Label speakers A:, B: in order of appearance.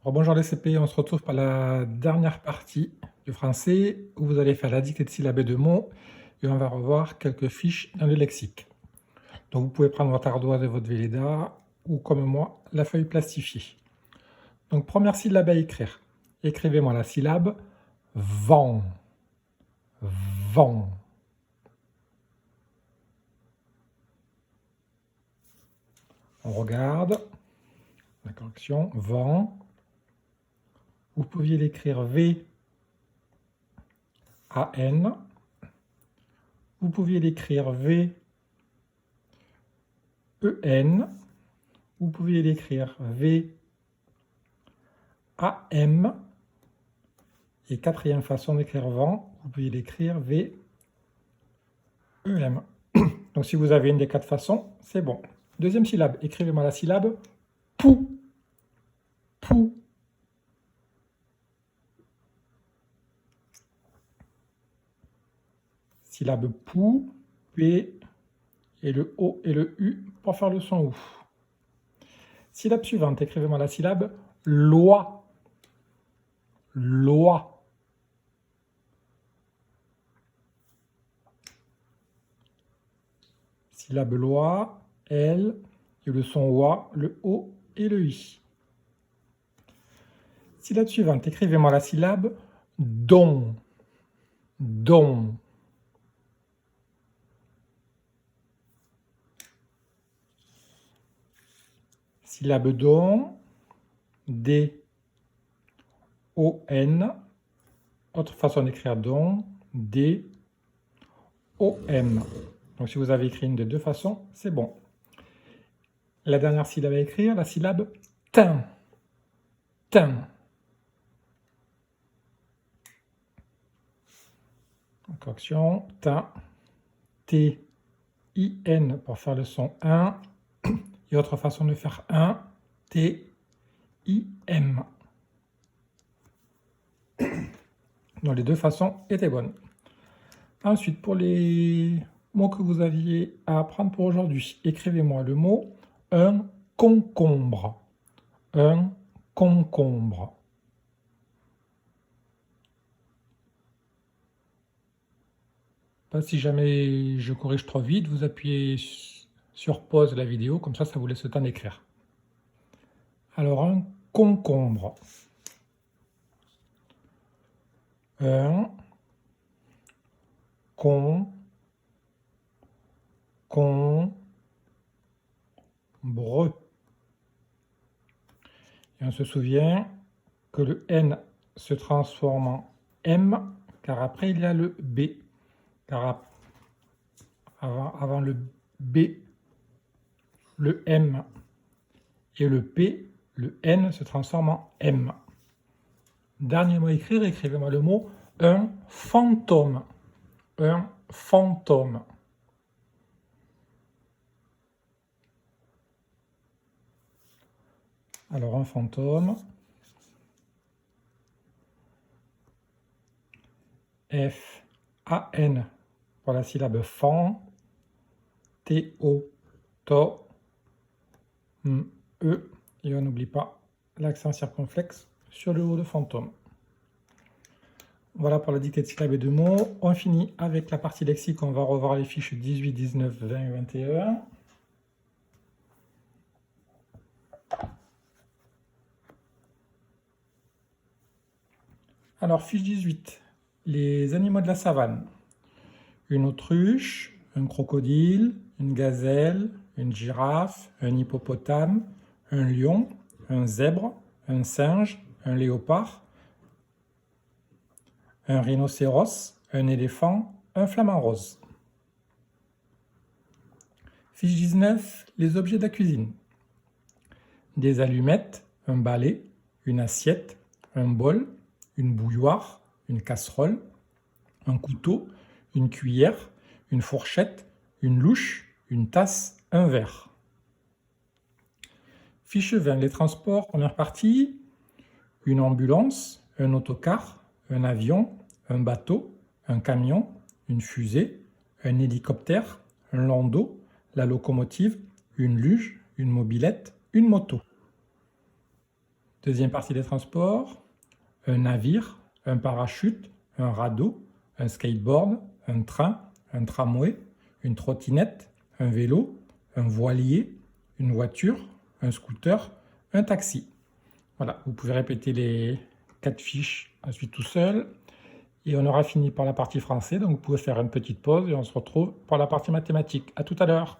A: Bonjour les CP, on se retrouve pour la dernière partie du français où vous allez faire la dictée de syllabes et de mots et on va revoir quelques fiches dans le lexique. Donc vous pouvez prendre votre ardoise et votre Velleda ou comme moi la feuille plastifiée. Donc première syllabe à écrire. Écrivez-moi la syllabe vent. Vent. On regarde la correction. Vent. Vous pouviez l'écrire V A N. Vous pouviez l'écrire V E N. Vous pouviez l'écrire V A M. Et quatrième façon d'écrire vent, vous pouvez l'écrire V E M. Donc si vous avez une des quatre façons, c'est bon. Deuxième syllabe, écrivez-moi la syllabe pou. Pou. Syllabe pou, P et le O et le U pour faire le son OU. Syllabe suivante, écrivez-moi la syllabe loi. Loi. Syllabe loi, L, et le son OA, le O et le I. Syllabe suivante, écrivez-moi la syllabe don. Don. Syllabe don, D, O, N. Autre façon d'écrire don, D, O, M. Donc si vous avez écrit une des deux façons, c'est bon. La dernière syllabe à écrire, la syllabe tin. Tin. Correction, tin. T, I, N pour faire le son 1. Et autre façon de faire 1, T, I, M. Donc les deux façons étaient bonnes. Ensuite, pour les mots que vous aviez à apprendre pour aujourd'hui, écrivez-moi le mot un concombre. Un concombre. Si jamais je corrige trop vite, vous appuyez sur pause la vidéo, comme ça, ça vous laisse le temps d'écrire. Alors, un concombre. Un concombre. Et on se souvient que le N se transforme en M, car après il y a le B. Car avant le B, le M et le P, le N se transforme en M. Dernier mot à écrire, écrivez-moi le mot un fantôme. Un fantôme. Alors un fantôme. F, A, N pour la syllabe fan. T, O, to, M, E. Et on n'oublie pas l'accent circonflexe sur le haut de fantôme. Voilà pour la dictée de syllabes et de mots. On finit avec la partie lexique. On va revoir les fiches 18, 19, 20 et 21. Alors, fiche 18. Les animaux de la savane. Une autruche, un crocodile, une gazelle, une girafe, un hippopotame, un lion, un zèbre, un singe, un léopard, un rhinocéros, un éléphant, un flamant rose. Fiche 19, les objets de la cuisine. Des allumettes, un balai, une assiette, un bol, une bouilloire, une casserole, un couteau, une cuillère, une fourchette, une louche, une tasse, un verre. Fiche 20, les transports, première partie, une ambulance, un autocar, un avion, un bateau, un camion, une fusée, un hélicoptère, un landau, la locomotive, une luge, une mobilette, une moto. Deuxième partie des transports, un navire, un parachute, un radeau, un skateboard, un train, un tramway, une trottinette, un vélo, un voilier, une voiture, un scooter, un taxi. Voilà, vous pouvez répéter les 4 fiches ensuite tout seul. Et on aura fini par la partie français, donc vous pouvez faire une petite pause et on se retrouve pour la partie mathématiques. À tout à l'heure.